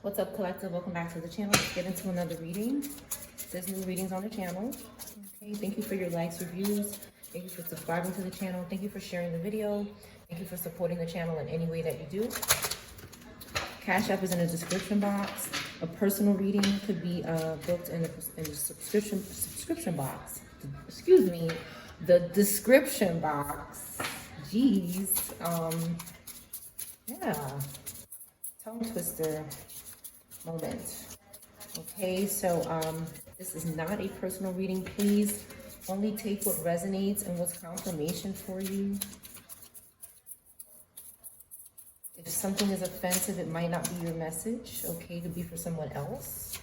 What's up, collective? Welcome back to the channel. Let's get into another reading. There's new readings on the channel. Okay, thank you for your likes, reviews. Thank you for subscribing to the channel. Thank you for sharing the video. Thank you for supporting the channel in any way that you do. Cash App is in the description box. A personal reading could be booked in the subscription box. Excuse me, the description box. Jeez. Yeah. Tongue twister moment. Okay, so this is not a personal reading. Please only take what resonates and what's confirmation for you. If something is offensive, it might not be your message. Okay, it could be for someone else.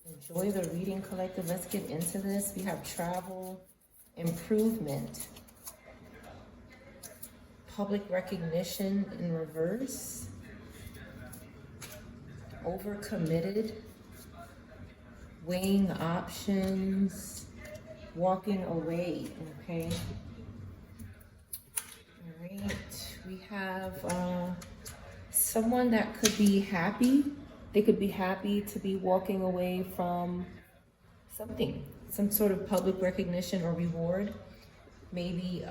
Enjoy the reading, collective. Let's get into this. We have travel, improvement, public recognition in reverse, overcommitted, weighing options, walking away. Okay. All right. We have someone that could be happy. They could be happy to be walking away from something, some sort of public recognition or reward. Maybe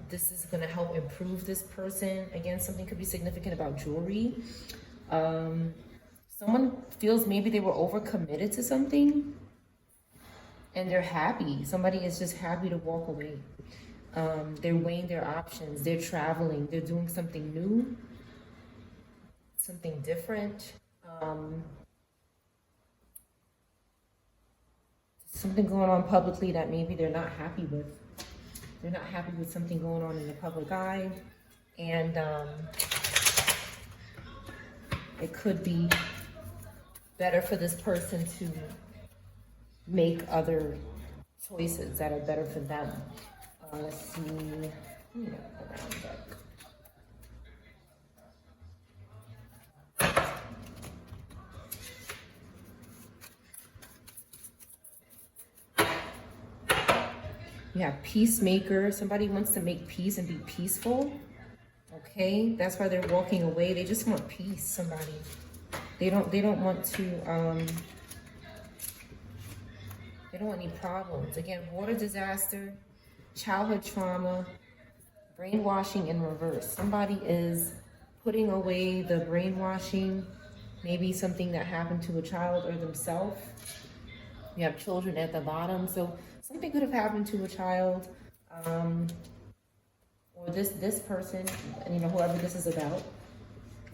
this is going to help improve this person. Again, something could be significant about jewelry. Someone feels maybe they were overcommitted to something and they're happy. Somebody is just happy to walk away. They're weighing their options. They're traveling. They're doing something new, something different. Something going on publicly that maybe they're not happy with. They're not happy with something going on in the public eye. And it could be better for this person to make other choices that are better for them. Let's see. Around You have peacemaker. Somebody wants to make peace and be peaceful. Okay, that's why they're walking away. They just want peace. Somebody. They don't want to. They don't want any problems. Again, water disaster, childhood trauma, brainwashing in reverse. Somebody is putting away the brainwashing. Maybe something that happened to a child or themselves. We have children at the bottom, so something could have happened to a child, or this person, whoever this is about.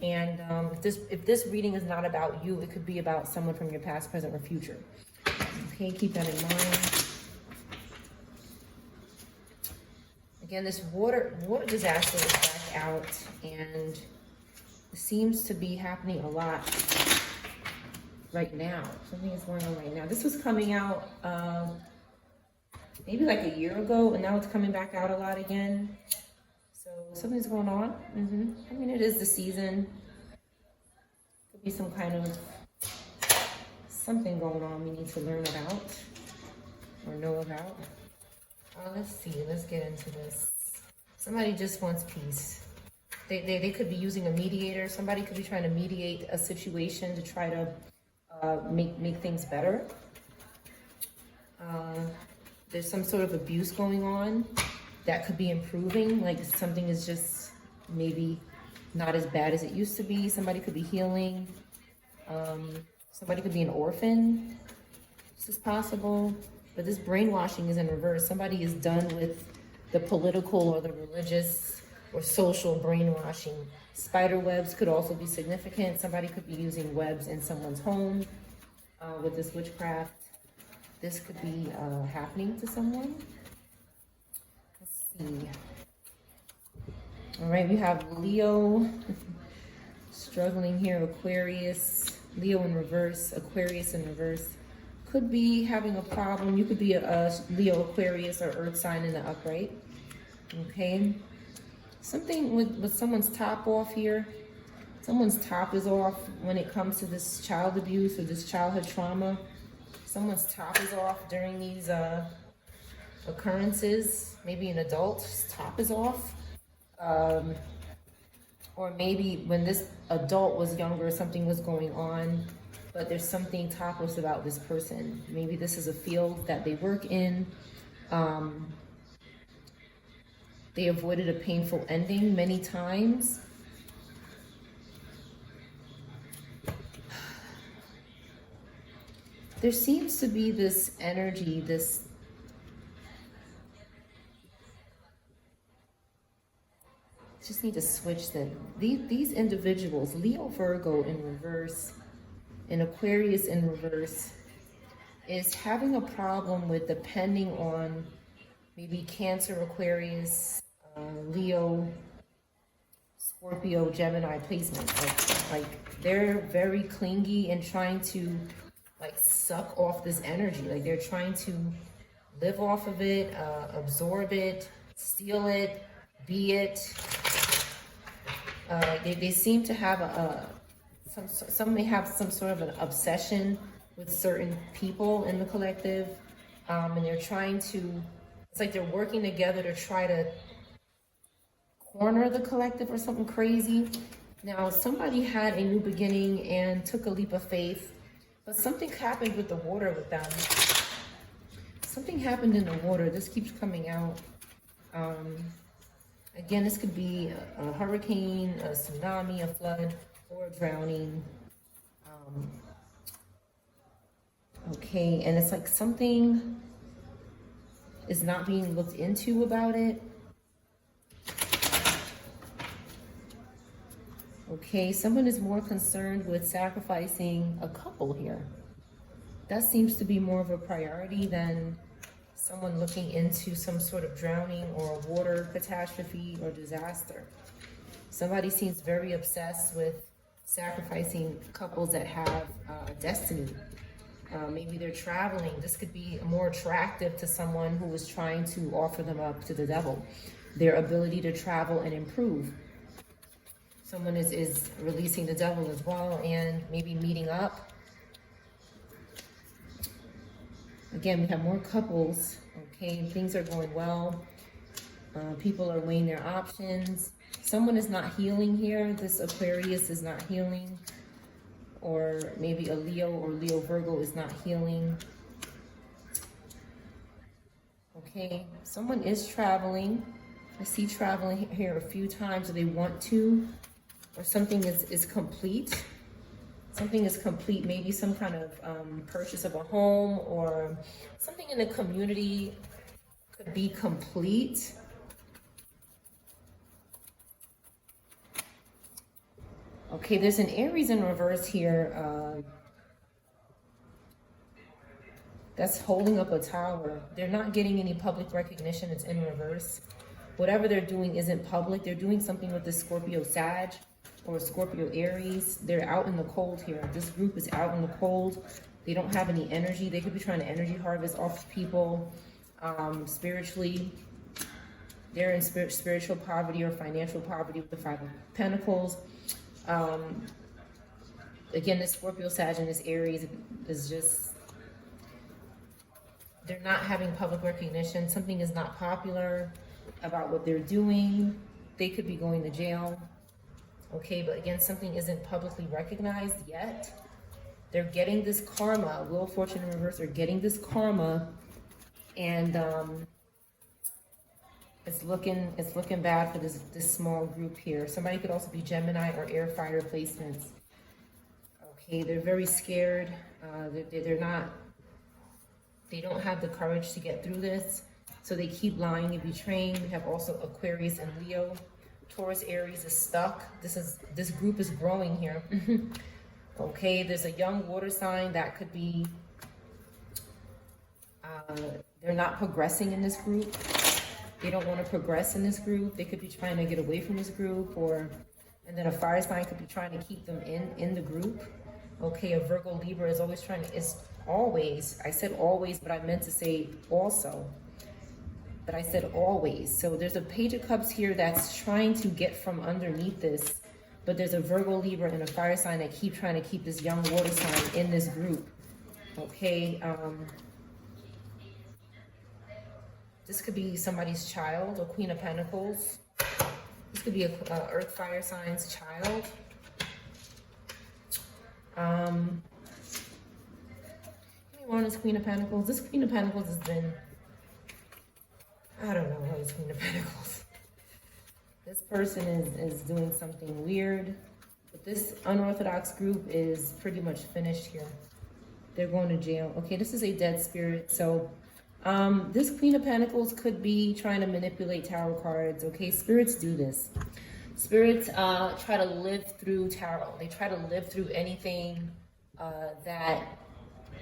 And if this reading is not about you, it could be about someone from your past, present, or future. Okay, keep that in mind. Again, this water disaster is back out, and it seems to be happening a lot right now. Something is going on right now. This was coming out maybe like a year ago, and now it's coming back out a lot again. So something's going on. I mean, it is the season. Could be some kind of something going on we need to learn about or know about. Let's see. Let's get into this. Somebody just wants peace. They could be using a mediator. Somebody could be trying to mediate a situation to try to make things better. There's some sort of abuse going on that could be improving. Like something is just maybe not as bad as it used to be. Somebody could be healing. Somebody could be an orphan. This is possible. But this brainwashing is in reverse. Somebody is done with the political or the religious or social brainwashing. Spider webs could also be significant. Somebody could be using webs in someone's home with this witchcraft. This could be happening to someone. Let's see. All right, we have Leo struggling here, Aquarius. Leo in reverse, Aquarius in reverse. Could be having a problem. You could be a Leo, Aquarius, or Earth sign in the upright. Okay. Something with someone's top off here. Someone's top is off when it comes to this child abuse or this childhood trauma. Someone's top is off during these occurrences. Maybe an adult's top is off. Or maybe when this adult was younger, something was going on, but there's something topless about this person. Maybe this is a field that they work in. They avoided a painful ending many times. There seems to be this energy, this just need to switch them. These individuals, Leo, Virgo in reverse, and Aquarius in reverse, is having a problem with depending on maybe Cancer, Aquarius, Leo, Scorpio, Gemini placements. Like they're very clingy and trying to like suck off this energy. Like they're trying to live off of it, absorb it, steal it, be it. They seem to have some may have some sort of an obsession with certain people in the collective, and they're trying to, it's like they're working together to try to corner the collective or something crazy. Now, somebody had a new beginning and took a leap of faith, but something happened with the water with them. Something happened in the water. This keeps coming out. Again, this could be a hurricane, a tsunami, a flood, or a drowning. Okay, and it's like something is not being looked into about it. Okay, someone is more concerned with sacrificing a couple here. That seems to be more of a priority than someone looking into some sort of drowning or a water catastrophe or disaster. Somebody seems very obsessed with sacrificing couples that have destiny. Maybe they're traveling. This could be more attractive to someone who is trying to offer them up to the devil. Their ability to travel and improve. Someone is releasing the devil as well and maybe meeting up. Again, we have more couples. Okay, things are going well. People are weighing their options. Someone is not healing here. This Aquarius is not healing. Or maybe a Leo or Leo Virgo is not healing. Okay, someone is traveling. I see traveling here a few times, or they want to, or something is complete. Something is complete, maybe some kind of purchase of a home or something in the community could be complete. Okay, there's an Aries in reverse here that's holding up a tower. They're not getting any public recognition. It's in reverse. Whatever they're doing isn't public. They're doing something with the Scorpio Sag or Scorpio Aries. They're out in the cold here. This group is out in the cold. They don't have any energy. They could be trying to energy harvest off people spiritually. They're in spiritual poverty or financial poverty with the Five of Pentacles. Again, this Scorpio Sag and this Aries is just, they're not having public recognition. Something is not popular about what they're doing. They could be going to jail. Okay, but again, something isn't publicly recognized yet. They're getting this karma. Wheel of Fortune in reverse, they're getting this karma, and it's looking bad for this small group here. Somebody could also be Gemini or air fighter placements. Okay, they're very scared. They don't have the courage to get through this, so they keep lying and betraying. We have also Aquarius and Leo. Taurus, Aries is stuck. This group is growing here. Okay, there's a young water sign that could be, they're not progressing in this group. They don't want to progress in this group. They could be trying to get away from this group, and then a fire sign could be trying to keep them in the group. Okay, a Virgo Libra is always trying to, I said always, but I meant to say also. But I said always. So there's a Page of Cups here that's trying to get from underneath this, but there's a Virgo Libra and a fire sign that keep trying to keep this young water sign in this group. Okay, this could be somebody's child, or Queen of Pentacles. This could be a earth, fire signs child. Give me one of this Queen of Pentacles. This Queen of Pentacles has been, I don't know, this Queen of Pentacles. This person is doing something weird. But this unorthodox group is pretty much finished here. They're going to jail. Okay, this is a dead spirit. So this Queen of Pentacles could be trying to manipulate tarot cards. Okay, spirits do this. Spirits try to live through tarot. They try to live through anything that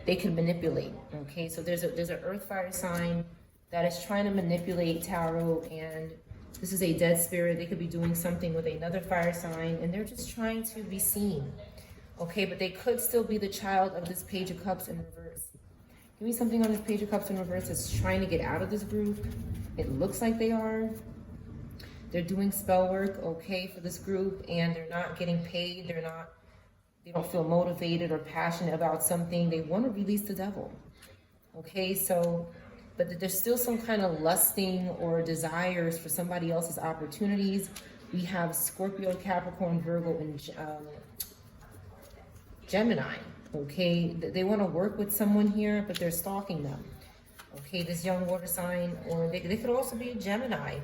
they can manipulate. Okay, so there's an earth fire sign that is trying to manipulate tarot, and this is a dead spirit. They could be doing something with another fire sign, and they're just trying to be seen. Okay, but they could still be the child of this Page of Cups in reverse. Give me something on this Page of Cups in reverse that's trying to get out of this group. It looks like they are. They're doing spell work, okay, for this group, and they're not getting paid. They don't feel motivated or passionate about something. They want to release the devil. Okay, so, but there's still some kind of lusting or desires for somebody else's opportunities. We have Scorpio, Capricorn, Virgo, and Gemini. Okay, they want to work with someone here, but they're stalking them. Okay, this young water sign, or they could also be a Gemini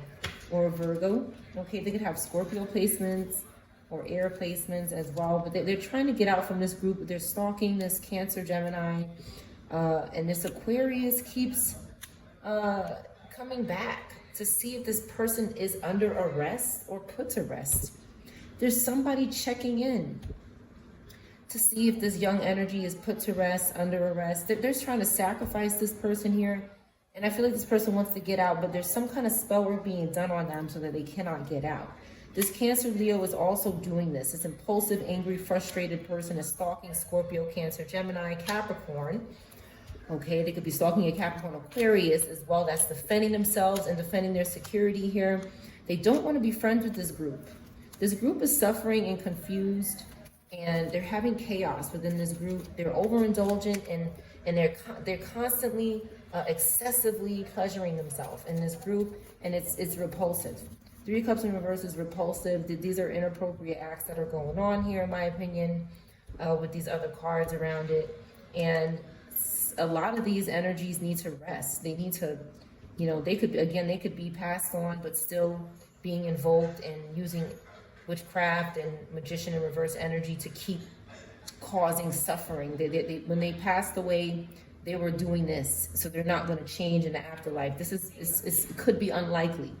or a Virgo. Okay, they could have Scorpio placements or air placements as well, but they're trying to get out from this group. They're stalking this Cancer, Gemini, and this Aquarius keeps coming back to see if this person is under arrest or put to rest. There's somebody checking in to see if this young energy is put to rest, under arrest. They're trying to sacrifice this person here. And I feel like this person wants to get out, but there's some kind of spell work being done on them so that they cannot get out. This Cancer Leo is also doing this. This impulsive, angry, frustrated person is stalking Scorpio, Cancer, Gemini, Capricorn. Okay, they could be stalking a Capricorn, Aquarius as well. That's defending themselves and defending their security here. They don't want to be friends with this group. This group is suffering and confused, and they're having chaos within this group. They're overindulgent, and they're constantly excessively pleasuring themselves in this group, and it's repulsive. Three of Cups in reverse is repulsive. These are inappropriate acts that are going on here, in my opinion, with these other cards around it. And a lot of these energies need to rest. They need to, they could be passed on, but still being invoked and using witchcraft and magician in reverse energy to keep causing suffering. When they passed away, they were doing this, so they're not going to change in the afterlife. This could be unlikely.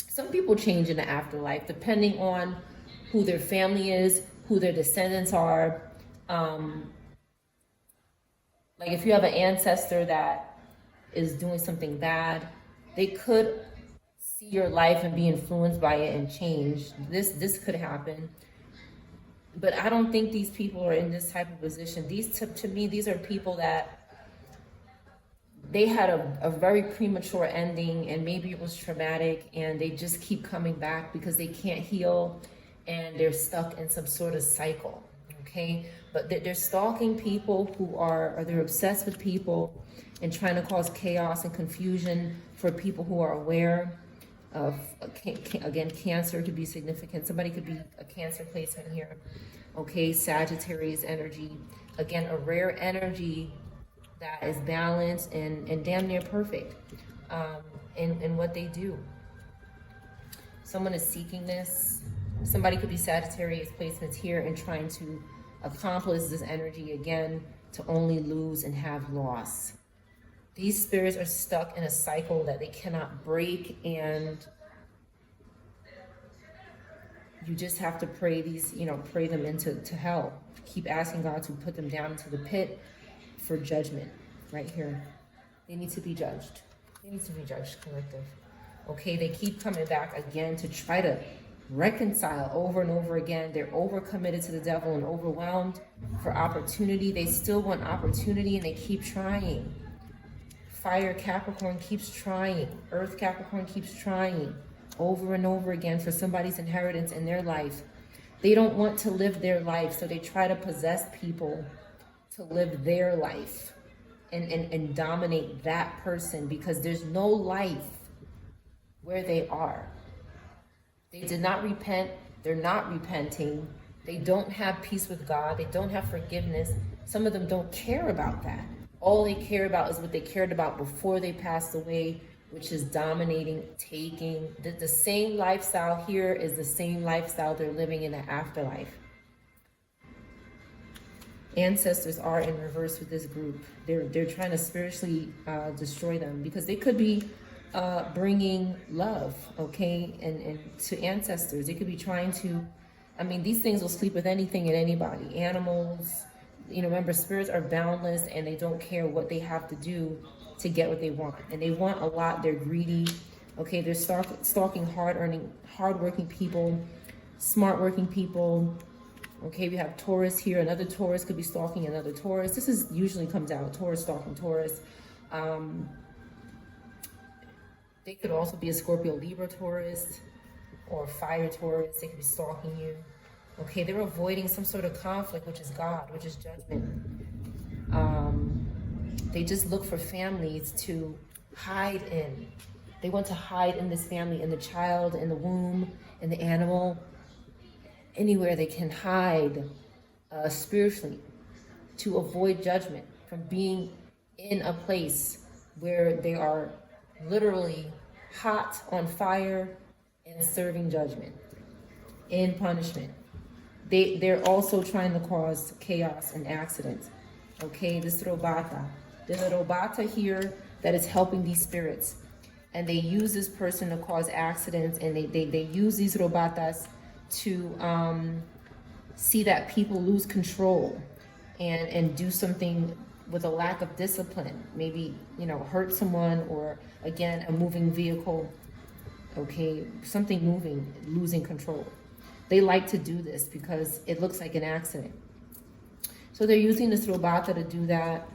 Some people change in the afterlife depending on who their family is, who their descendants are. Like if you have an ancestor that is doing something bad, they could see your life and be influenced by it and change. This could happen. But I don't think these people are in this type of position. To me, these are people that they had a very premature ending, and maybe it was traumatic, and they just keep coming back because they can't heal, and they're stuck in some sort of cycle, okay? But they're stalking people they're obsessed with people and trying to cause chaos and confusion for people who are aware of, again, Cancer could be significant. Somebody could be a Cancer placement here, okay? Sagittarius energy, again, a rare energy that is balanced and damn near perfect in what they do. Someone is seeking this. Somebody could be Sagittarius placements here and trying to accomplish this energy again to only lose and have loss. These spirits are stuck in a cycle that they cannot break, and you just have to pray pray them into hell. Keep asking God to put them down into the pit for judgment. Right here, they need to be judged. They need to be judged, collective. Okay, they keep coming back again to try to reconcile over and over again. They're overcommitted to the devil and overwhelmed for opportunity. They still want opportunity, and they keep trying. Fire Capricorn keeps trying. Earth Capricorn keeps trying over and over again for somebody's inheritance in their life. They don't want to live their life, so they try to possess people to live their life and dominate that person, because there's no life where they are. They did not repent. They're not repenting. They don't have peace with God. They don't have forgiveness. Some of them don't care about that. All they care about is what they cared about before they passed away, which is dominating, taking. The same lifestyle here is the same lifestyle they're living in the afterlife. Ancestors are in reverse with this group. They're trying to spiritually destroy them, because they could be bringing love, okay, and to ancestors. They could be trying to, I mean, these things will sleep with anything and anybody. Animals, you know, remember, spirits are boundless, and they don't care what they have to do to get what they want. And they want a lot. They're greedy, okay. They're stalking hard-working people, smart-working people. Okay, we have Taurus here. Another Taurus could be stalking another Taurus. This is usually comes out, Taurus stalking Taurus. They could also be a Scorpio, Libra Taurus, or Fire Taurus. They could be stalking you. Okay, they're avoiding some sort of conflict, which is God, which is judgment. They just look for families to hide in. They want to hide in this family, in the child, in the womb, in the animal, anywhere they can hide spiritually, to avoid judgment, from being in a place where they are literally hot on fire and serving judgment in punishment. They're also trying to cause chaos and accidents. Okay, this Robata. There's a Robata here that is helping these spirits. And they use this person to cause accidents, and they use these Robatas to see that people lose control and do something with a lack of discipline. Maybe, you know, hurt someone, or again, a moving vehicle. Okay, something moving, losing control. They like to do this because it looks like an accident. So they're using this Robata to do that.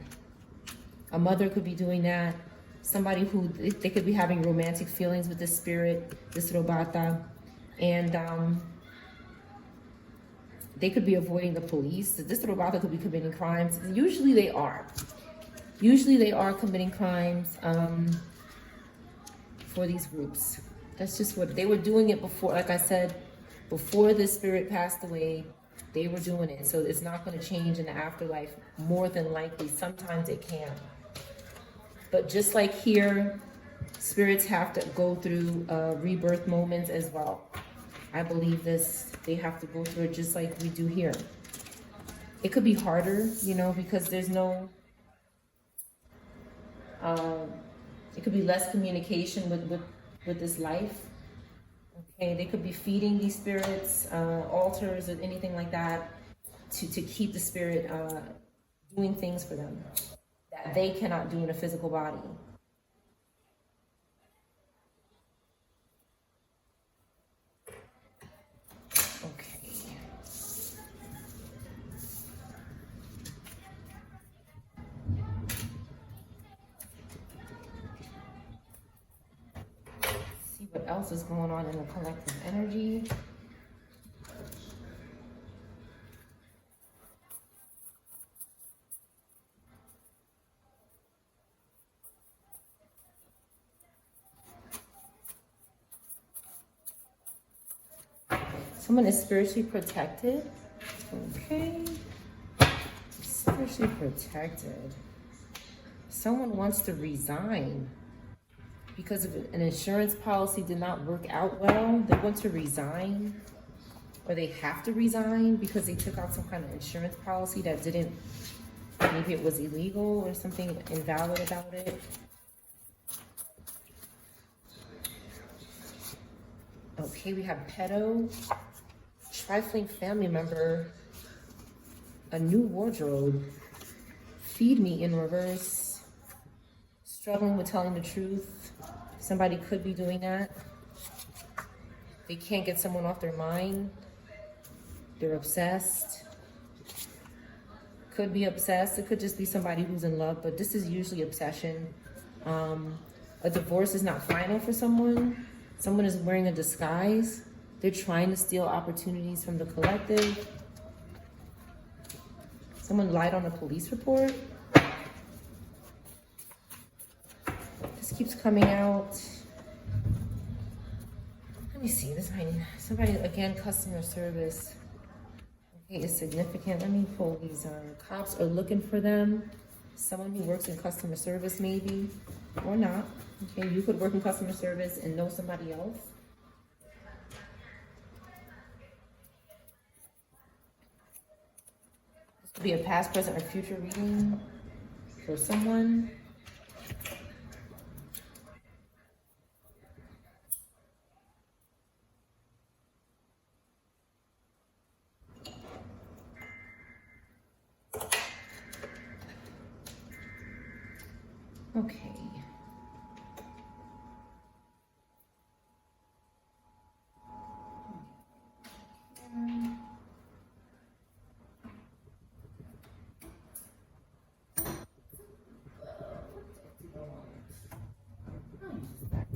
A mother could be doing that. Somebody who, they could be having romantic feelings with this spirit, this Robata. And they could be avoiding the police. This Robata could be committing crimes. Usually they are. Usually they are committing crimes for these groups. That's just what, they were doing it before, like I said, before this spirit passed away, they were doing it. So it's not going to change in the afterlife, more than likely. Sometimes it can. But just like here, spirits have to go through rebirth moments as well. I believe this, they have to go through it just like we do here. It could be harder, you know, because there's no, it could be less communication with this life. Okay, they could be feeding these spirits, altars or anything like that, to keep the spirit doing things for them that they cannot do in a physical body. Okay. See what else is going on in the collective energy. Someone is spiritually protected. Okay. Spiritually protected. Someone wants to resign because of an insurance policy did not work out well. They want to resign, or they have to resign because they took out some kind of insurance policy that didn't, maybe it was illegal or something invalid about it. Okay, we have pedo. Trifling family member, a new wardrobe, feed me in reverse, struggling with telling the truth. Somebody could be doing that. They can't get someone off their mind. They're obsessed. Could be obsessed. It could just be somebody who's in love, but this is usually obsession. A divorce is not final for someone. Someone is wearing a disguise. They're trying to steal opportunities from the collective. Someone lied on a police report. This keeps coming out. me see this. Somebody, again, customer service. Okay, is significant. Let me pull these. Cops are looking for them. Someone who works in customer service, maybe, or not. Okay, you could work in customer service and know somebody else. This could be a past, present, or future reading for someone. Okay.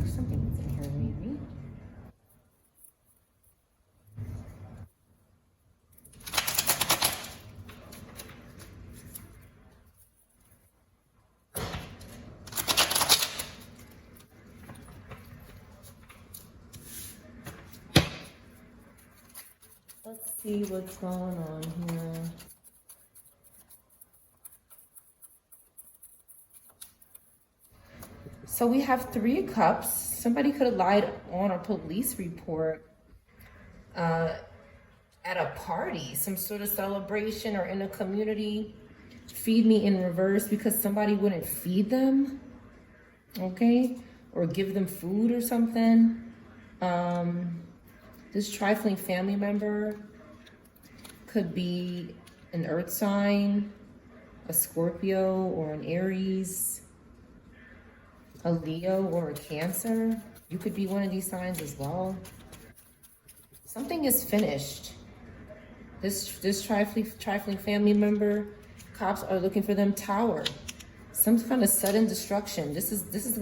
Something's in here, maybe. Let's see what's going on here. So we have 3 of Cups. Somebody could have lied on a police report at a party, some sort of celebration, or in a community. Feed me in reverse because somebody wouldn't feed them, okay? Or give them food or something. This trifling family member could be an earth sign, a Scorpio or an Aries, a Leo or a Cancer. You could be one of these signs as well. Something is finished. This trifling family member, cops are looking for them. Tower, some kind of sudden destruction. This is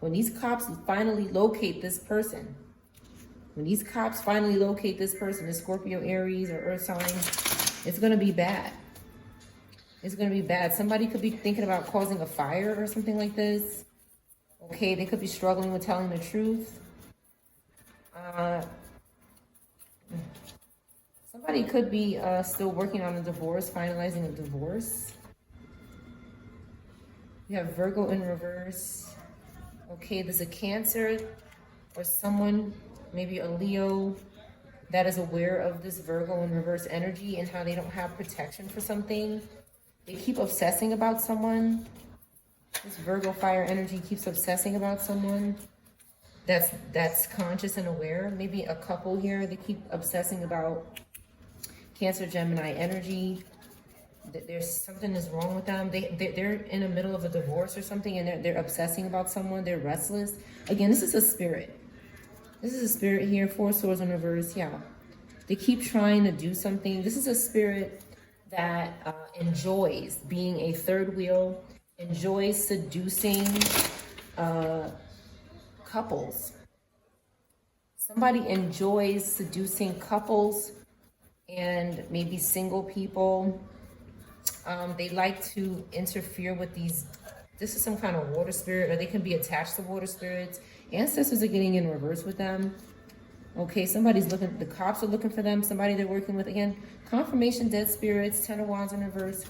when these cops finally locate this person. When these cops finally locate this person, the Scorpio, Aries, or Earth sign, it's gonna be bad. It's gonna be bad. Somebody could be thinking about causing a fire or something like this. Okay, they could be struggling with telling the truth. Somebody could be still working on a divorce, finalizing a divorce. You have Virgo in reverse. Okay, there's a Cancer or someone, maybe a Leo, that is aware of this Virgo in reverse energy and how they don't have protection for something. They keep obsessing about someone. This Virgo fire energy keeps obsessing about someone that's conscious and aware. Maybe a couple here, they keep obsessing about Cancer, Gemini energy. There's something is wrong with them. They're in the middle of a divorce or something, and they're obsessing about someone. They're restless. Again, this is a spirit. This is a spirit here. 4 swords in reverse. Yeah, they keep trying to do something. This is a spirit that enjoys being a third wheel, enjoys seducing couples. Somebody enjoys seducing couples and maybe single people. They like to interfere with these. This is some kind of water spirit, or they can be attached to water spirits. Ancestors are getting in reverse with them. Okay, somebody's looking, the cops are looking for them, somebody they're working with. Again, confirmation, dead spirits, 10 of Wands in reverse.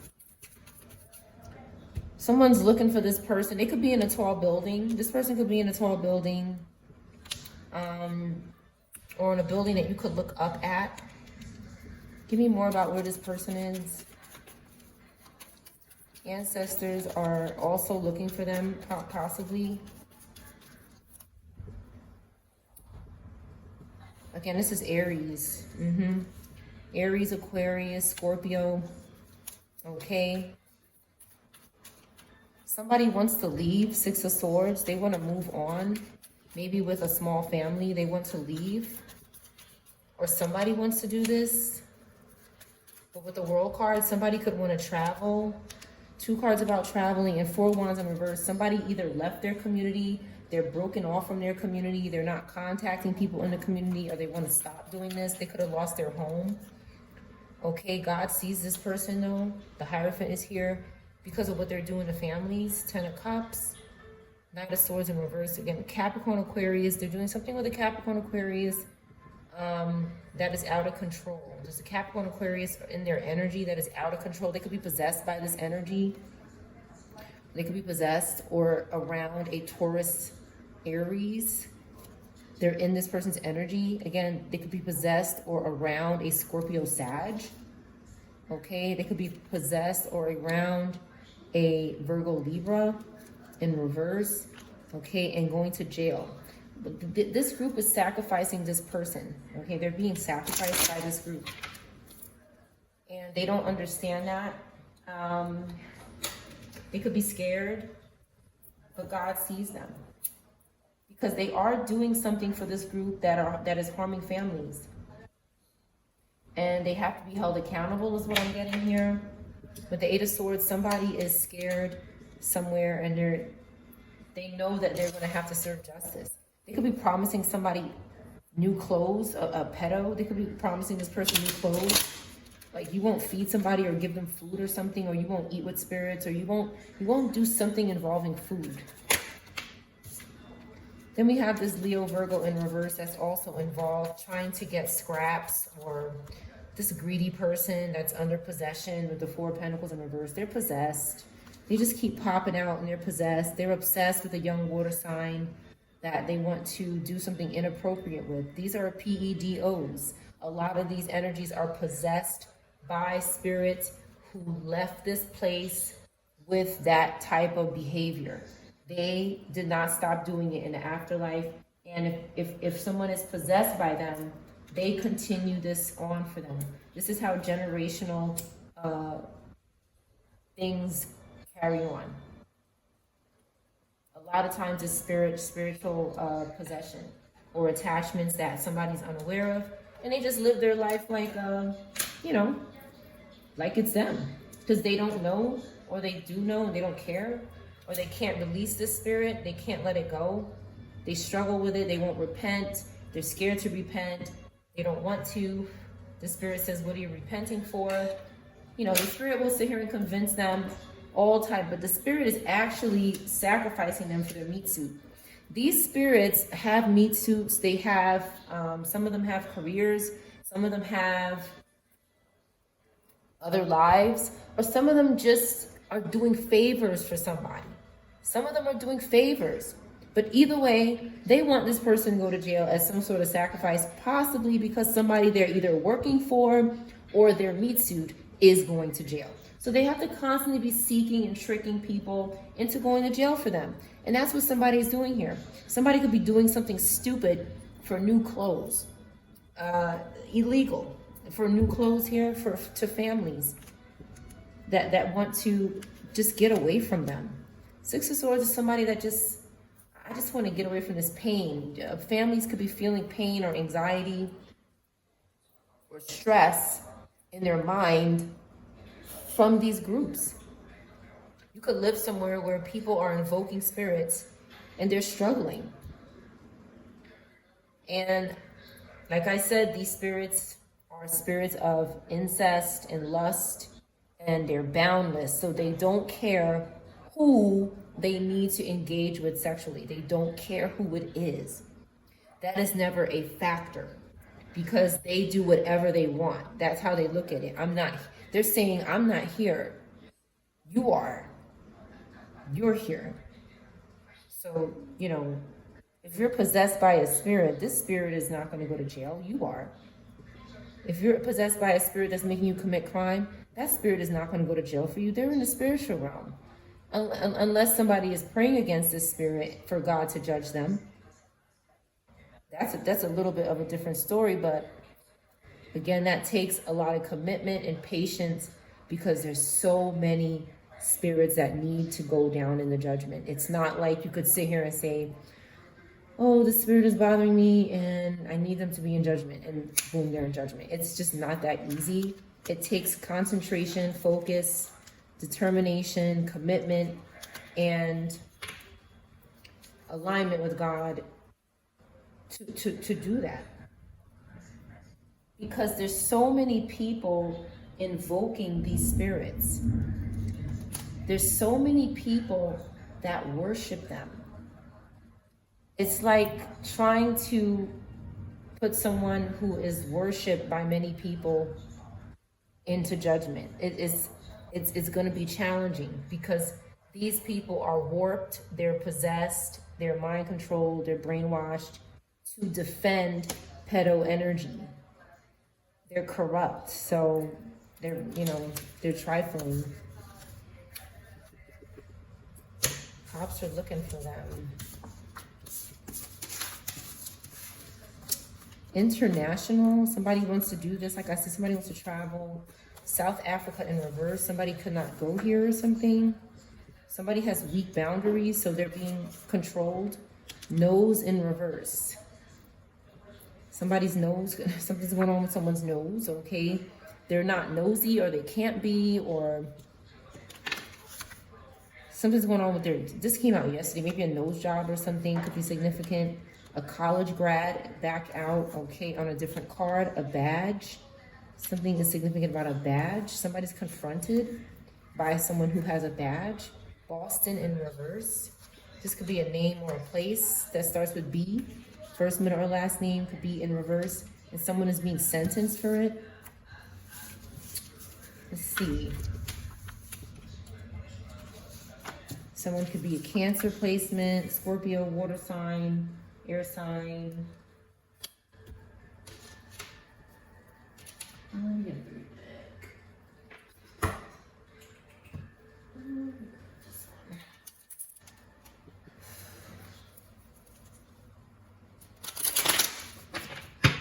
Someone's looking for this person. They could be in a tall building. This person could be in a tall building, or in a building that you could look up at. Give me more about where this person is. Ancestors are also looking for them, possibly. Again, this is Aries. Aries, Aquarius, Scorpio. Okay. Somebody wants to leave, 6 of Swords. They want to move on. Maybe with a small family, they want to leave. Or somebody wants to do this. But with the World card, somebody could want to travel. 2 cards about traveling, and 4 Wands in reverse. Somebody either left their community, they're broken off from their community, they're not contacting people in the community, or they want to stop doing this. They could have lost their home. Okay, God sees this person though. The Hierophant is here because of what they're doing to families. 10 of Cups. Knight of Swords in reverse. Again, Capricorn, Aquarius. They're doing something with the Capricorn, Aquarius that is out of control. There's a Capricorn, Aquarius in their energy that is out of control. They could be possessed by this energy. They could be possessed or around a Taurus, Aries. They're in this person's energy. Again, they could be possessed or around a Scorpio, Sag. Okay, they could be possessed or around a Virgo, Libra in reverse. Okay, and going to jail. But this group is sacrificing this person. Okay, they're being sacrificed by this group. And they don't understand that. They could be scared, but God sees them. Because they are doing something for this group that is harming families. And they have to be held accountable is what I'm getting here. With the Eight of Swords, somebody is scared somewhere and they know that they're going to have to serve justice. They could be promising somebody new clothes, a pedo. They could be promising this person new clothes. Like you won't feed somebody or give them food or something, or you won't eat with spirits, or you won't do something involving food. Then we have this Leo, Virgo in reverse that's also involved trying to get scraps, or this greedy person that's under possession with the Four of Pentacles in reverse. They're possessed. They just keep popping out and they're possessed. They're obsessed with a young water sign that they want to do something inappropriate with. These are PEDOs. A lot of these energies are possessed by spirits who left this place with that type of behavior. They did not stop doing it in the afterlife. And if someone is possessed by them, they continue this on for them. This is how generational things carry on. A lot of times it's spiritual possession or attachments that somebody's unaware of. And they just live their life like, like it's them. Because they don't know, or they do know and they don't care, or they can't release this spirit. They can't let it go. They struggle with it. They won't repent. They're scared to repent. They don't want to. The spirit says, what are you repenting for? The spirit will sit here and convince them all time, but the spirit is actually sacrificing them for their meat suit. These spirits have meat suits. They have, some of them have careers. Some of them have other lives, or some of them just are doing favors for somebody. Some of them are doing favors. But either way, they want this person to go to jail as some sort of sacrifice, possibly because somebody they're either working for or their meat suit is going to jail. So they have to constantly be seeking and tricking people into going to jail for them. And that's what somebody is doing here. Somebody could be doing something stupid for new clothes, illegal for new clothes here to families that want to just get away from them. Six of Swords is somebody that I just want to get away from this pain. Families could be feeling pain or anxiety or stress in their mind from these groups. You could live somewhere where people are invoking spirits and they're struggling. And like I said, these spirits are spirits of incest and lust, and they're boundless. So they don't care who they need to engage with sexually. They don't care who it is. That is never a factor because they do whatever they want. That's how they look at it. They're saying, I'm not here. You are. You're here. So, if you're possessed by a spirit, this spirit is not going to go to jail. You are. If you're possessed by a spirit that's making you commit crime, that spirit is not going to go to jail for you. They're in the spiritual realm. Unless somebody is praying against this spirit for God to judge them. That's a little bit of a different story, but again, that takes a lot of commitment and patience because there's so many spirits that need to go down in the judgment. It's not like you could sit here and say, oh, the spirit is bothering me and I need them to be in judgment, and boom, they're in judgment. It's just not that easy. It takes concentration, focus, determination, commitment, and alignment with God to do that. Because there's so many people invoking these spirits. There's so many people that worship them. It's like trying to put someone who is worshipped by many people into judgment. It's going to be challenging because these people are warped, they're possessed, they're mind controlled, they're brainwashed to defend pedo energy. They're corrupt, so they're, they're trifling. Cops are looking for them. International, somebody wants to do this. Like I said, somebody wants to travel. South Africa in reverse, somebody could not go here or something. Somebody has weak boundaries, so they're being controlled. Nose in reverse. Somebody's nose, something's going on with someone's nose, okay? They're not nosy, or they can't be, or something's going on with this came out yesterday, maybe a nose job or something could be significant. A college grad back out, okay, on a different card. A badge, something is significant about a badge. Somebody's confronted by someone who has a badge. Boston in reverse. This could be a name or a place that starts with B. First, middle, or last name could be in reverse, and someone is being sentenced for it. Let's see. Someone could be a Cancer placement, Scorpio, water sign, air sign.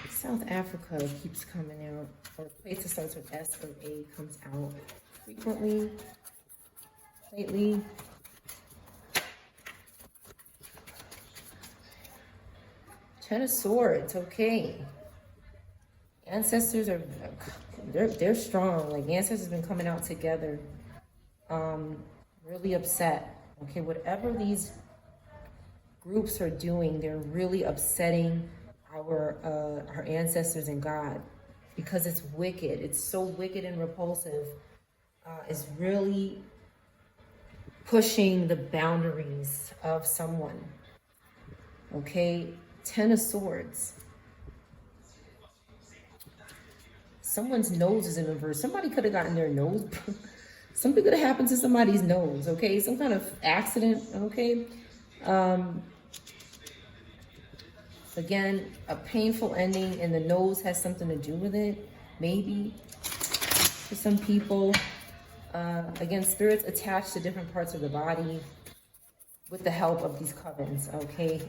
South Africa keeps coming out, or a place that starts with S or A comes out frequently, lately. Ten of Swords, okay. Ancestors are, they're strong. Like ancestors have been coming out together. Really upset. Okay, whatever these groups are doing, they're really upsetting our ancestors and God, because it's wicked. It's so wicked and repulsive. It's really pushing the boundaries of someone. Okay, Ten of Swords. Someone's nose is in reverse. Somebody could have gotten their nose. Something could have happened to somebody's nose, okay? Some kind of accident, okay? Again, a painful ending, and the nose has something to do with it, maybe, for some people. Again, spirits attached to different parts of the body with the help of these covens, okay?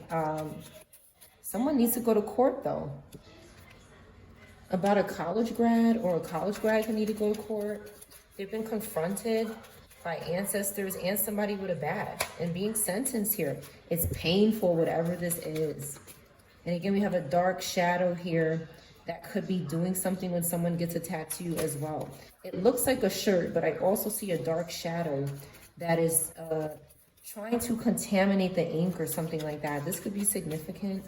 Someone needs to go to court, though. About a college grad, or a college grad can need to go to court. They've been confronted by ancestors and somebody with a badge and being sentenced here. It's painful, whatever this is. And again, we have a dark shadow here that could be doing something when someone gets a tattoo as well. It looks like a shirt, but I also see a dark shadow that is trying to contaminate the ink or something like that. This could be significant.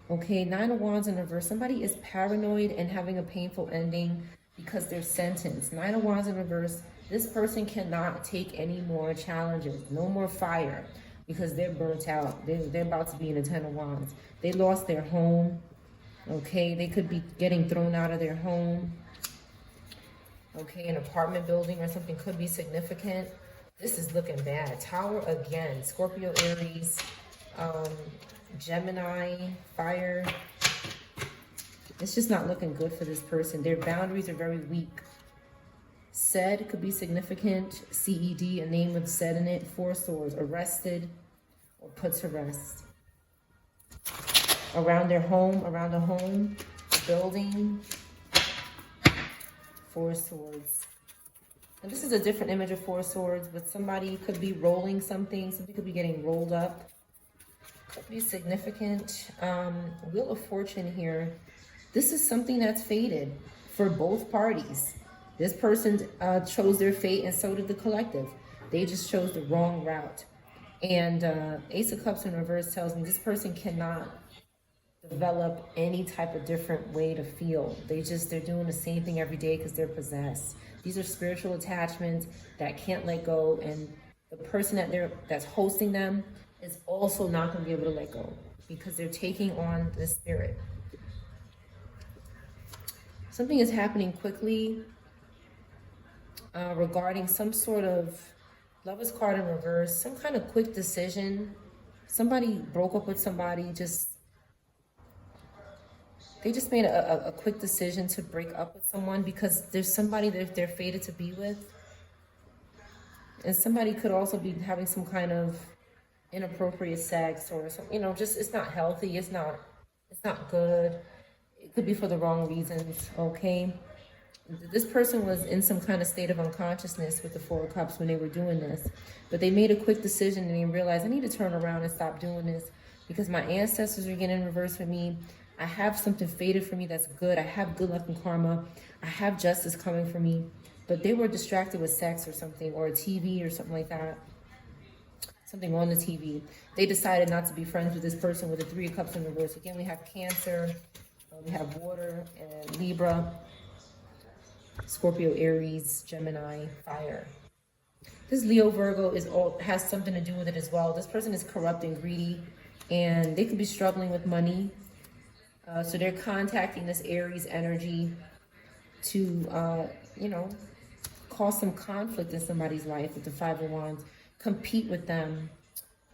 Okay, Nine of Wands in reverse. Somebody is paranoid and having a painful ending because they're sentenced. Nine of Wands in reverse. This person cannot take any more challenges. No more fire, because they're burnt out. They're about to be in a Ten of Wands. They lost their home. Okay, they could be getting thrown out of their home. Okay, an apartment building or something could be significant. This is looking bad. Tower again. Scorpio, Aries, Gemini, fire. It's just not looking good for this person. Their boundaries are very weak. Said could be significant. CED, a name with said in it. Four Swords, arrested or put to rest. Around their home, around the home, building. Four Swords. And this is a different image of Four Swords, but somebody could be rolling something. Something could be getting rolled up. Could be significant. Wheel of Fortune here. This is something that's fated for both parties. This person chose their fate, and so did the collective. They just chose the wrong route. And Ace of Cups in reverse tells me this person cannot develop any type of different way to feel. They're doing the same thing every day because they're possessed. These are spiritual attachments that can't let go, and the person that's hosting them is also not going to be able to let go. because they're taking on the spirit. Something is happening quickly regarding some sort of Lover's card in reverse, some kind of quick decision. Somebody broke up with somebody, they just made a quick decision to break up with someone because there's somebody that they're fated to be with. And somebody could also be having some kind of inappropriate sex or something, you know, just, it's not healthy, it's not good. It could be for the wrong reasons, okay? This person was in some kind of state of unconsciousness with the Four of Cups when they were doing this. But they made a quick decision and they realized, I need to turn around and stop doing this because my ancestors are getting in reverse for me. I have something fated for me that's good. I have good luck and karma. I have justice coming for me. But they were distracted with sex or something, or a TV or something like that. Something on the TV. They decided not to be friends with this person with the Three of Cups in reverse. Again, we have Cancer, we have Water, and Libra, Scorpio, Aries, Gemini, Fire. This Leo Virgo has something to do with it as well. This person is corrupt and greedy, and they could be struggling with money. So they're contacting this Aries energy to, you know, cause some conflict in somebody's life with the Five of Wands, compete with them,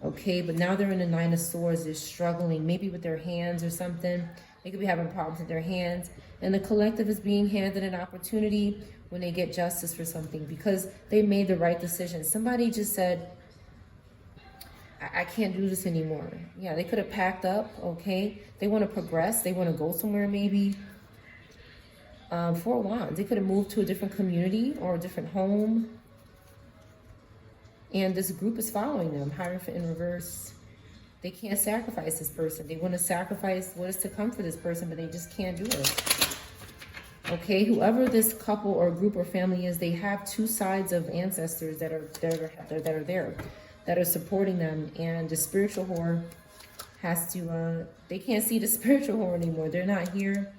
okay? But now they're in the Nine of Swords. They're struggling, maybe with their hands or something. They could be having problems with their hands. And the collective is being handed an opportunity when they get justice for something because they made the right decision. Somebody just said, I can't do this anymore. Yeah, they could have packed up, okay? They want to progress. They want to go somewhere maybe. Four of Wands. They could have moved to a different community or a different home. And this group is following them. Hierophant in reverse. They can't sacrifice this person. They want to sacrifice what is to come for this person, but they just can't do it. Okay, whoever this couple or group or family is, they have two sides of ancestors that are there, that are supporting them. And the spiritual whore has to, they can't see the spiritual whore anymore. They're not here.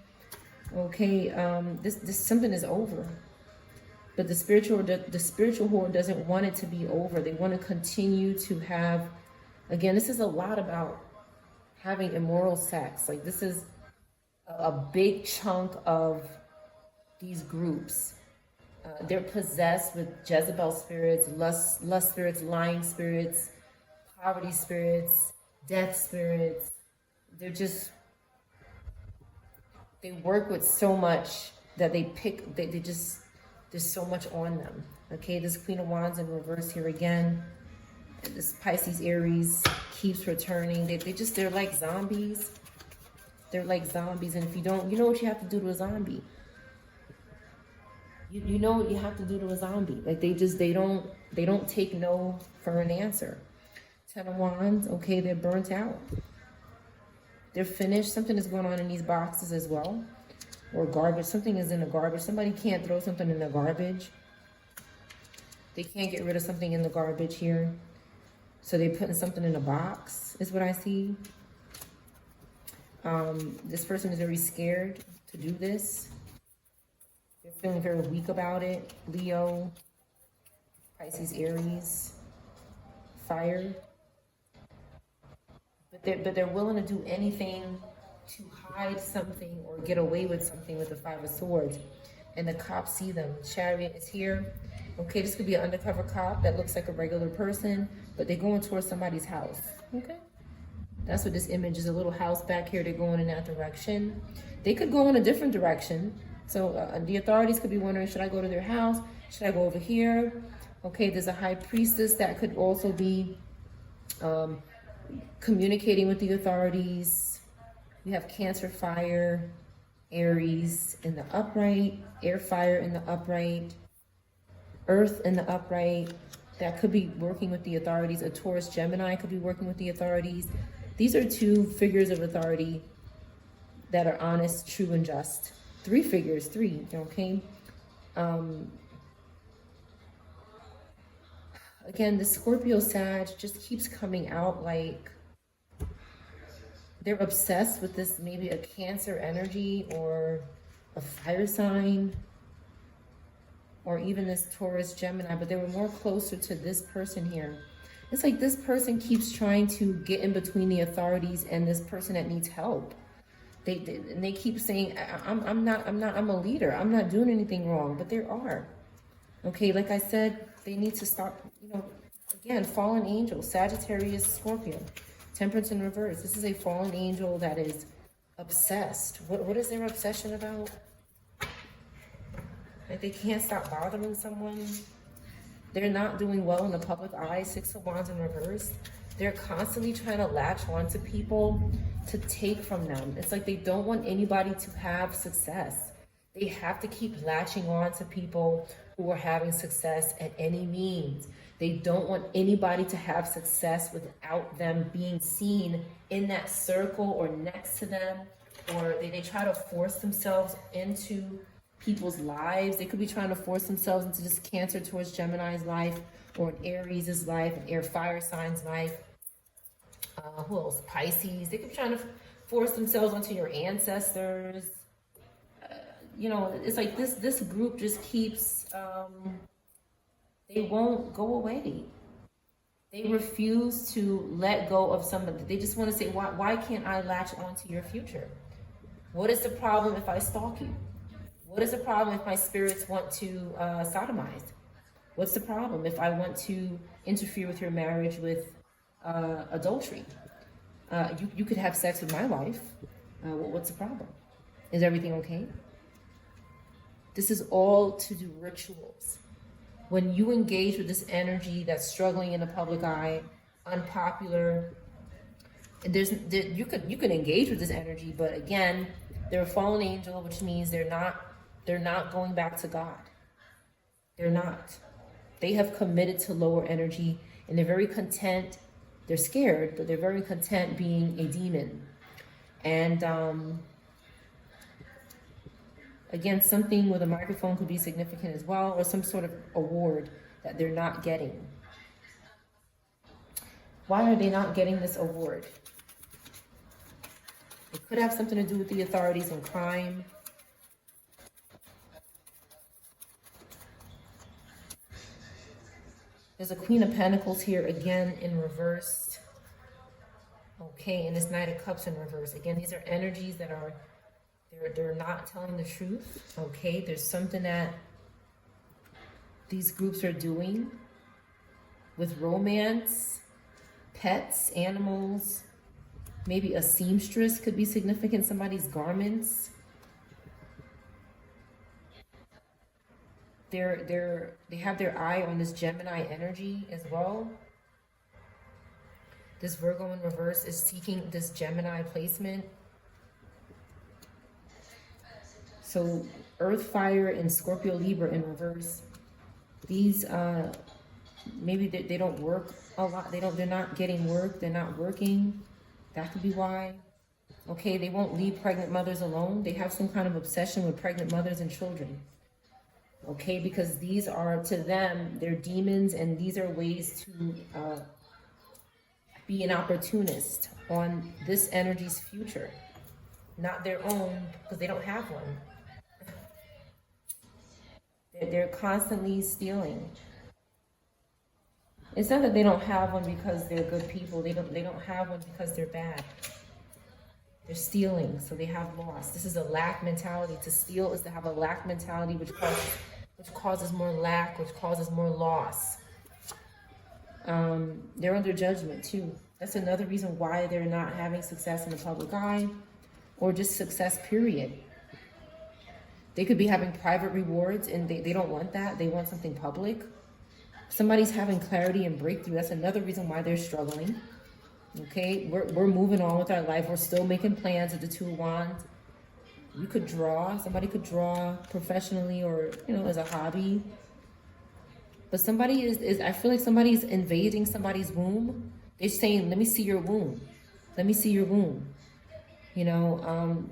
Okay, this something is over. But the spiritual whore doesn't want it to be over. They want to continue to have, again, this is a lot about having immoral sex. Like, this is a big chunk of these groups. They're possessed with Jezebel spirits, lust spirits, lying spirits, poverty spirits, death spirits. They work with so much that they just, there's so much on them. Okay, this Queen of Wands in reverse here again. This Pisces, Aries keeps returning. They're like zombies. They're like zombies. And if you don't, you know what you have to do to a zombie. You know what you have to do to a zombie. Like, they don't take no for an answer. Ten of Wands, okay, they're burnt out. They're finished. Something is going on in these boxes as well. Or garbage. Something is in the garbage. Somebody can't throw something in the garbage. They can't get rid of something in the garbage here. So they're putting something in a box, is what I see. This person is very scared to do this. They're feeling very weak about it. Leo, Pisces, Aries, Fire. But they're willing to do anything to hide something or get away with something with the Five of Swords. And the cops see them. Chariot is here. Okay, this could be an undercover cop that looks like a regular person, but they're going towards somebody's house. Okay? That's what this image is, a little house back here. They're going in that direction. They could go in a different direction. So the authorities could be wondering, should I go to their house? Should I go over here? Okay, there's a high priestess that could also be communicating with the authorities. We have Cancer, Fire, Aries in the upright, Air, Fire in the upright, Earth in the upright. That could be working with the authorities. A Taurus, Gemini could be working with the authorities. These are two figures of authority that are honest, true, and just. Three figures, okay? Again, the Scorpio Sag just keeps coming out like they're obsessed with this, maybe a Cancer energy or a fire sign, or even this Taurus, Gemini, but they were more closer to this person here. It's like this person keeps trying to get in between the authorities and this person that needs help. And they keep saying, I'm a leader. I'm not doing anything wrong, but there are. Okay, like I said, they need to stop, again, fallen angel, Sagittarius, Scorpio, Temperance in reverse. This is a fallen angel that is obsessed. What is their obsession about? Like they can't stop bothering someone. They're not doing well in the public eye, Six of Wands in reverse. They're constantly trying to latch on to people to take from them. It's like they don't want anybody to have success. They have to keep latching on to people who are having success at any means. They don't want anybody to have success without them being seen in that circle or next to them, or they try to force themselves into people's lives. They could be trying to force themselves into this Cancer towards Gemini's life, or an Aries' life, an air fire sign's life. Who else? Pisces. They could be trying to force themselves onto your ancestors. It's like this group just keeps, they won't go away. They refuse to let go of somebody. They just want to say, why can't I latch onto your future? What is the problem if I stalk you? What is the problem if my spirits want to sodomize? What's the problem if I want to interfere with your marriage with adultery? You could have sex with my wife. What's the problem? Is everything okay? This is all to do rituals. When you engage with this energy that's struggling in the public eye, unpopular, and you could engage with this energy, but again, they're a fallen angel, which means they're not going back to God. They're not. They have committed to lower energy, and they're very content. They're scared, but they're very content being a demon. And again, something with a microphone could be significant as well, or some sort of award that they're not getting. Why are they not getting this award? It could have something to do with the authorities and crime. There's a Queen of Pentacles here again in reverse. Okay, and this Knight of Cups in reverse. Again, these are energies that are, they're not telling the truth. Okay, there's something that these groups are doing with romance, pets, animals. Maybe a seamstress could be significant, somebody's garments. They have their eye on this Gemini energy as well. This Virgo in reverse is seeking this Gemini placement. So Earth, Fire, and Scorpio, Libra in reverse. These maybe they don't work a lot. They're not getting work. They're not working. That could be why. Okay, they won't leave pregnant mothers alone. They have some kind of obsession with pregnant mothers and children. Okay, because these are, to them, they're demons, and these are ways to be an opportunist on this energy's future, not their own, because they don't have one. They're constantly stealing. It's not that they don't have one because they're good people. They don't have one because they're bad. They're stealing, so they have loss. This is a lack mentality. To steal is to have a lack mentality, which causes more lack, which causes more loss. They're under judgment too. That's another reason why they're not having success in the public eye, or just success, period. They could be having private rewards, and they don't want that. They want something public. Somebody's having clarity and breakthrough. That's another reason why they're struggling. Okay, we're moving on with our life. We're still making plans with the Two of Wands. You could draw. Somebody could draw professionally, or as a hobby. But somebody is I feel like somebody's invading somebody's womb. They're saying, "Let me see your womb. Let me see your womb." The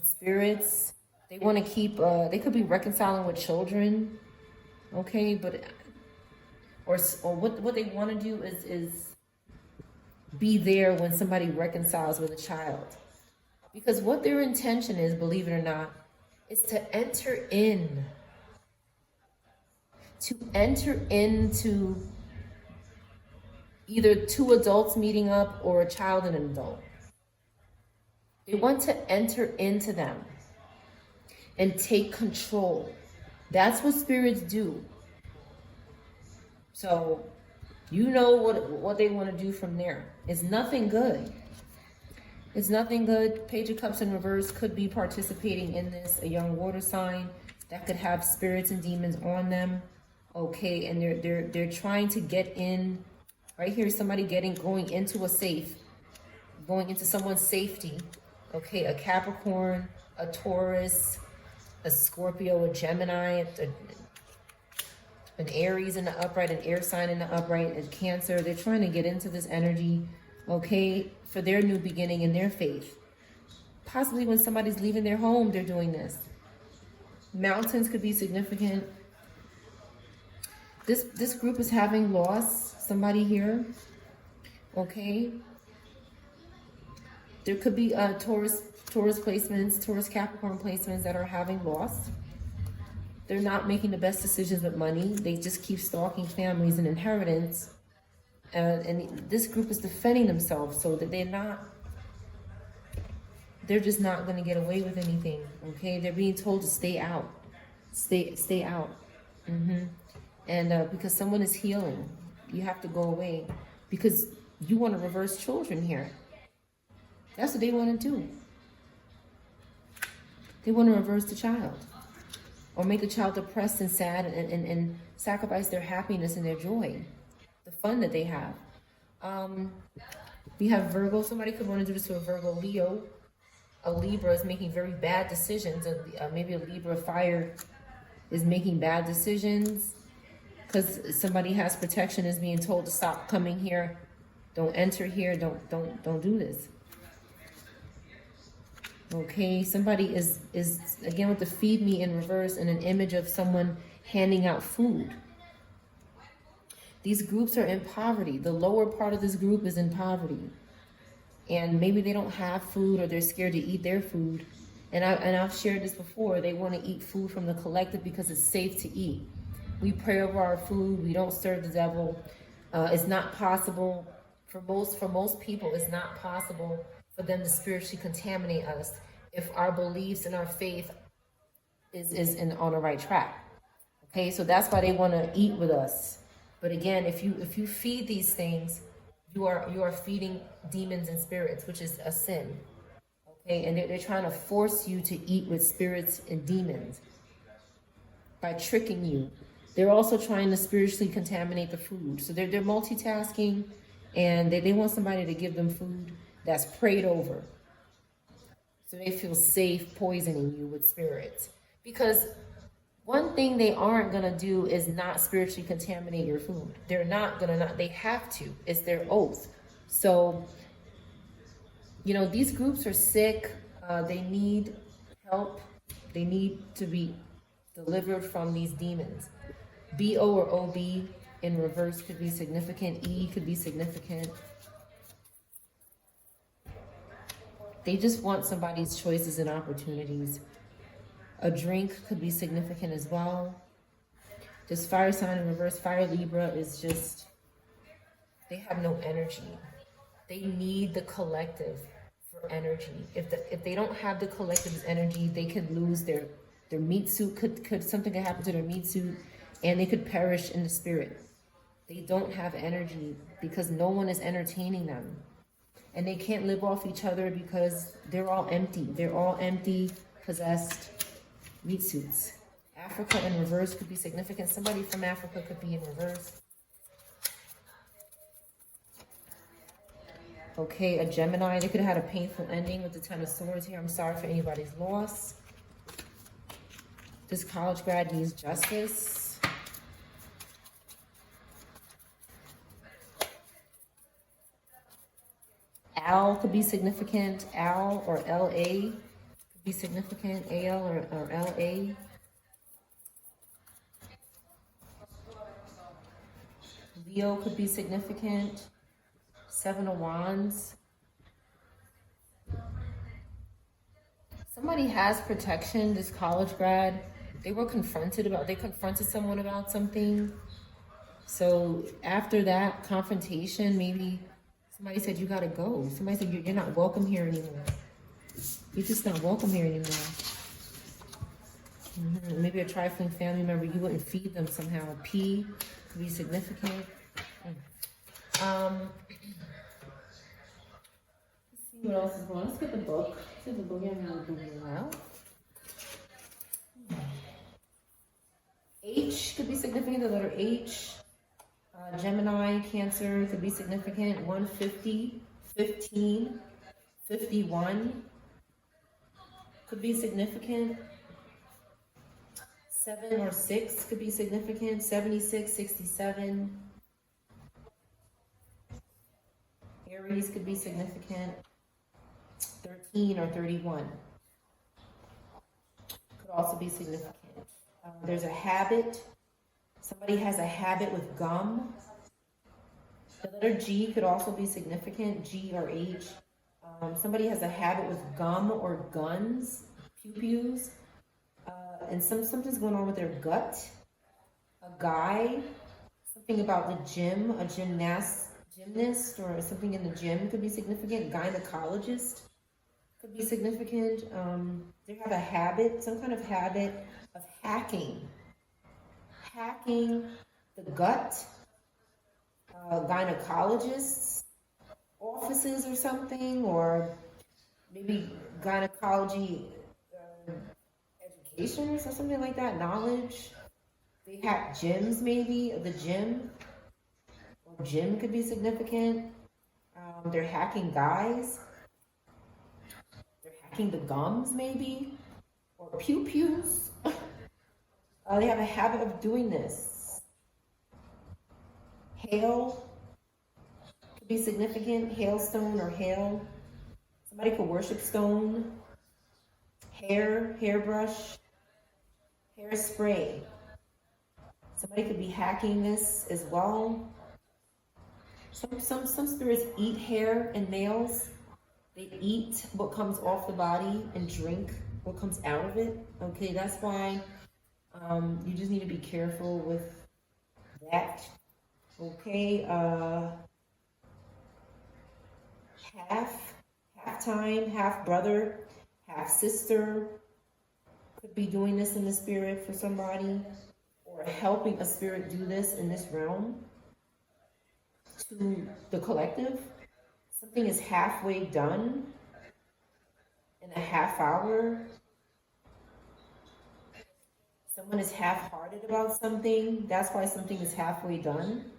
spirits, they want to keep. They could be reconciling with children. Okay, but or what they want to do is be there when somebody reconciles with a child. Because what their intention is, believe it or not, is to enter into either two adults meeting up or a child and an adult. They want to enter into them and take control. That's what spirits do. So you know what they want to do from there. It's nothing good. It's nothing good. Page of Cups in reverse could be participating in this. A young water sign that could have spirits and demons on them. Okay, and they're trying to get in. Right here, somebody going into a safe, going into someone's safety. Okay, a Capricorn, a Taurus, a Scorpio, a Gemini, an Aries in the upright, an air sign in the upright, a Cancer. They're trying to get into this energy, okay, for their new beginning in their faith. Possibly when somebody's leaving their home, they're doing this. Mountains could be significant. This group is having loss. Somebody here, okay. There could be Taurus placements, Taurus Capricorn placements that are having loss. They're not making the best decisions with money. They just keep stalking families and inheritance. And this group is defending themselves so that they're just not going to get away with anything. Okay, they're being told to stay out, stay out. And because someone is healing, you have to go away because you want to reverse children here. That's what they want to do. They want to reverse the child or make the child depressed and sad and sacrifice their happiness and their joy, the fun that they have. We have Virgo. Somebody could want to do this to a Virgo. Leo. A Libra is making very bad decisions. Maybe a Libra fire is making bad decisions because somebody has protection, is being told to stop coming here. Don't enter here. Don't do this. Okay, somebody is again with the feed me in reverse and an image of someone handing out food. These groups are in poverty. The lower part of this group is in poverty. And maybe they don't have food or they're scared to eat their food. And I've shared this before. They want to eat food from the collective because it's safe to eat. We pray over our food. We don't serve the devil. It's not possible for most people. It's not possible for them to spiritually contaminate us if our beliefs and our faith is on the right track. Okay, so that's why they want to eat with us. But again, if you feed these things, you are feeding demons and spirits, which is a sin. Okay, and they're trying to force you to eat with spirits and demons by tricking you. They're also trying to spiritually contaminate the food. So they're multitasking, and they want somebody to give them food that's prayed over, so they feel safe poisoning you with spirits. Because one thing they aren't gonna do is not spiritually contaminate your food. They're not gonna. They have to. It's their oath. So, these groups are sick. They need help. They need to be delivered from these demons. BO or OB in reverse could be significant. E could be significant. They just want somebody's choices and opportunities. A drink could be significant as well. Just fire sign in reverse. Fire Libra is just, they have no energy. They need the collective for energy. If they don't have the collective's energy, they could lose their meat suit. Could something could happen to their meat suit, and they could perish in the spirit. They don't have energy because no one is entertaining them. And they can't live off each other because they're all empty. They're all empty, possessed meat suits. Africa in reverse could be significant. Somebody from Africa could be in reverse. Okay, a Gemini. They could have had a painful ending with the Ten of Swords here. I'm sorry for anybody's loss. This college grad needs justice. Al could be significant. Al or LA could be significant. AL or LA. Leo could be significant. Seven of Wands. Somebody has protection, this college grad. They confronted someone about something. So after that confrontation, maybe somebody said you gotta go. Somebody said you're not welcome here anymore. You're just not welcome here anymore. Maybe a trifling family member, you wouldn't feed them somehow. P could be significant. Let's see what else is going on. Let's get the book. Let's get the book. Yeah, I'm doing well. H could be significant, the letter H. Gemini, Cancer could be significant. 150, 15, 51 could be significant. 7 or 6 could be significant. 76, 67. Aries could be significant. 13 or 31 could also be significant. There's a habit. Somebody has a habit with gum. The letter G could also be significant. G or H. Somebody has a habit with gum or guns, pew-pews. And something's going on with their gut. A guy, something about the gym, a gymnast or something in the gym could be significant. Gynecologist could be significant. They have a habit, some kind of habit of hacking the gut, gynecologists' offices or something, or maybe gynecology education or something like that, knowledge. They hack gyms, maybe, the gym, or gym could be significant. They're hacking guys. They're hacking the gums, maybe, or pew-pews. They have a habit of doing this. Hail could be significant. Hailstone or hail. Somebody could worship stone. Hair, hairbrush, hairspray. Somebody could be hacking this as well. Some spirits eat hair and nails. They eat what comes off the body and drink what comes out of it. Okay, that's why you just need to be careful with that. Okay, half time, half brother, half sister could be doing this in the spirit for somebody, or helping a spirit do this in this realm to the collective. Something is halfway done in a half hour. Someone is half-hearted about something. That's why something is halfway done.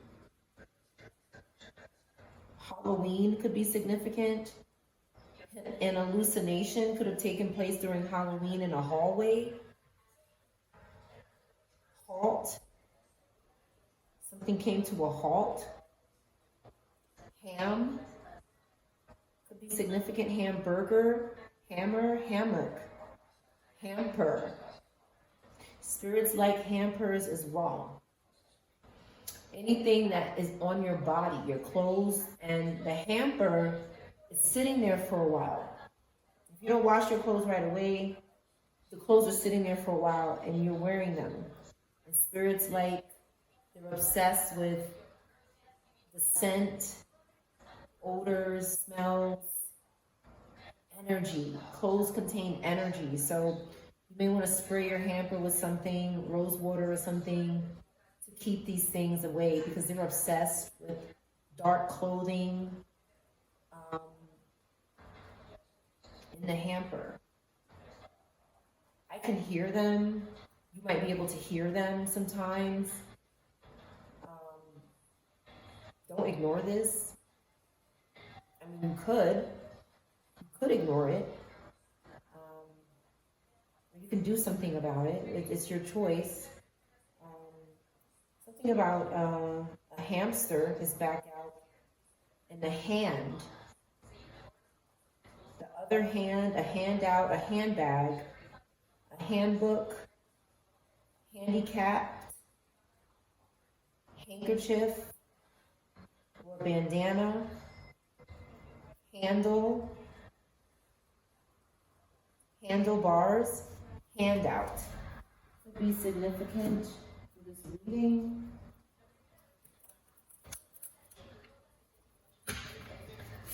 Halloween could be significant. An hallucination could have taken place during Halloween in a hallway. Halt. Something came to a halt. Ham could be significant. Hamburger, hammer, hammock, hamper. Spirits like hampers as well. Anything that is on your body, your clothes, and the hamper is sitting there for a while. If you don't wash your clothes right away, the clothes are sitting there for a while and you're wearing them. And spirits like, they're obsessed with the scent, odors, smells, energy. Clothes contain energy. So you may want to spray your hamper with something, rose water or something, to keep these things away, because they're obsessed with dark clothing in the hamper. I can hear them. You might be able to hear them sometimes. Don't ignore this. I mean, you could ignore it. You can do something about it. It's your choice. Something about a hamster is back out in the hand. The other hand, a handout, a handbag, a handbook, handicapped, handkerchief, or bandana, handle, handlebars, handout. Could be significant for this reading.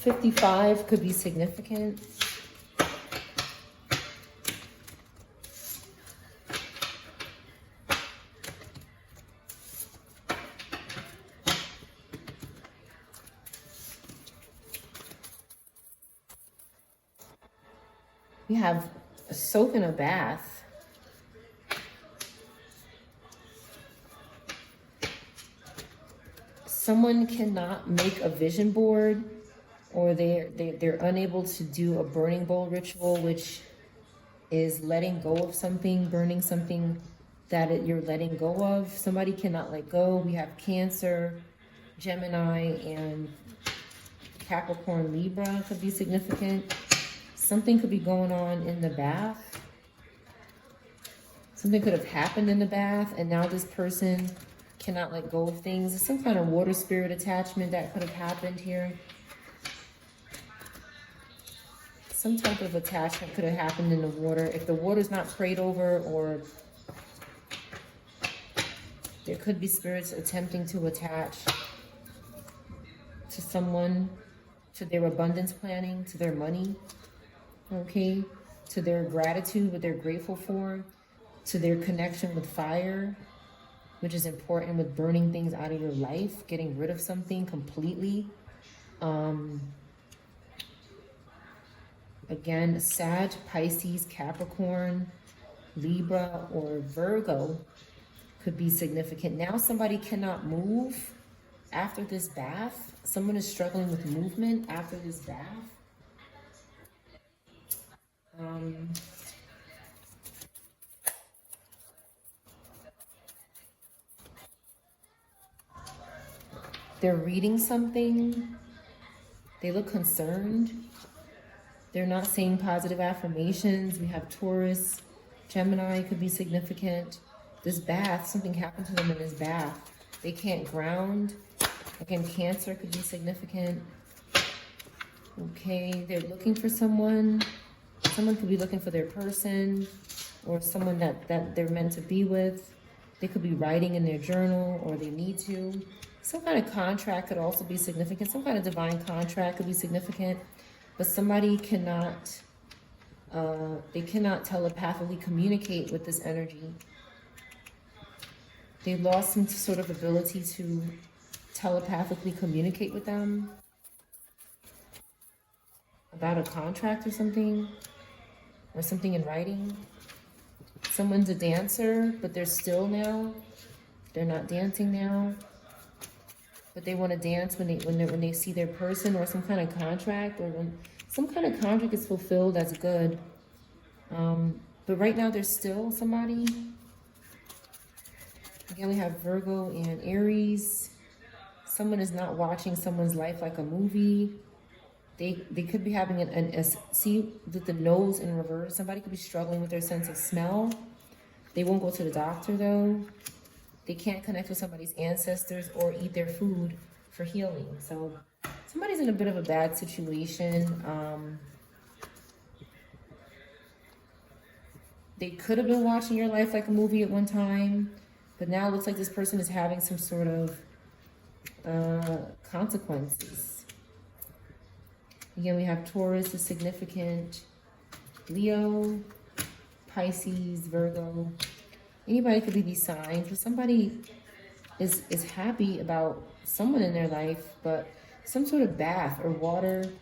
55 could be significant. We have a soak in a bath. Someone cannot make a vision board, or they're unable to do a burning bowl ritual, which is letting go of something, burning something that you're letting go of. Somebody cannot let go. We have Cancer, Gemini, and Capricorn, Libra could be significant. Something could be going on in the bath. Something could have happened in the bath, and now this person cannot let go of things. There's some kind of water spirit attachment that could have happened here. Some type of attachment could have happened in the water. If the water's not prayed over, or there could be spirits attempting to attach to someone, to their abundance planning, to their money, okay, to their gratitude, what they're grateful for, to their connection with fire, which is important with burning things out of your life, getting rid of something completely. Again, Sag, Pisces, Capricorn, Libra, or Virgo could be significant. Now somebody cannot move after this bath. Someone is struggling with movement after this bath. They're reading something. They look concerned. They're not saying positive affirmations. We have Taurus, Gemini could be significant. This bath, something happened to them in this bath. They can't ground. Again, Cancer could be significant. Okay, they're looking for someone. Someone could be looking for their person, or someone that they're meant to be with. They could be writing in their journal, or they need to. Some kind of contract could also be significant. Some kind of divine contract could be significant. But somebody cannot, they cannot telepathically communicate with this energy. They lost some sort of ability to telepathically communicate with them about a contract or something in writing. Someone's a dancer, but they're still now. They're not dancing now, but they want to dance when they see their person, or some kind of contract, or when some kind of contract is fulfilled. That's good. But right now there's still somebody. Again, we have Virgo and Aries. Someone is not watching someone's life like a movie. They could be having see with the nose in reverse. Somebody could be struggling with their sense of smell. They won't go to the doctor though. They can't connect with somebody's ancestors or eat their food for healing. So somebody's in a bit of a bad situation. They could have been watching your life like a movie at one time, but now it looks like this person is having some sort of consequences. Again, we have Taurus is significant, Leo, Pisces, Virgo. Anybody could be these signs, but somebody is happy about someone in their life, but some sort of bath or water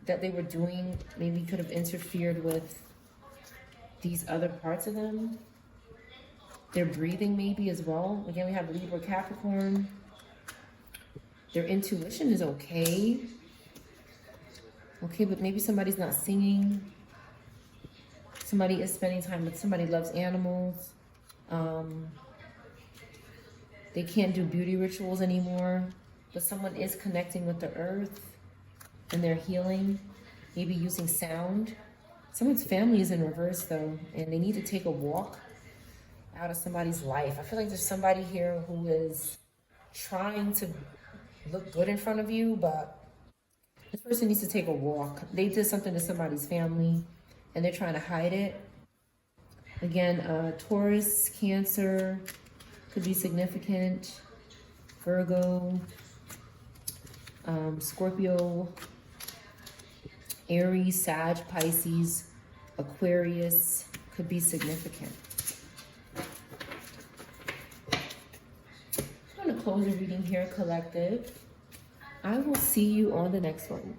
that they were doing maybe could have interfered with these other parts of them. Their breathing maybe as well. Again, we have Libra, Capricorn. Their intuition is okay. Okay, but maybe somebody's not singing. Somebody is spending time with somebody who loves animals. They can't do beauty rituals anymore, but someone is connecting with the earth and they're healing, maybe using sound. Someone's family is in reverse though, and they need to take a walk out of somebody's life. I feel like there's somebody here who is trying to look good in front of you, but this person needs to take a walk. They did something to somebody's family and they're trying to hide it. Again, Taurus, Cancer could be significant. Virgo, Scorpio, Aries, Sag, Pisces, Aquarius could be significant. I'm going to close the reading here, collective. I will see you on the next one.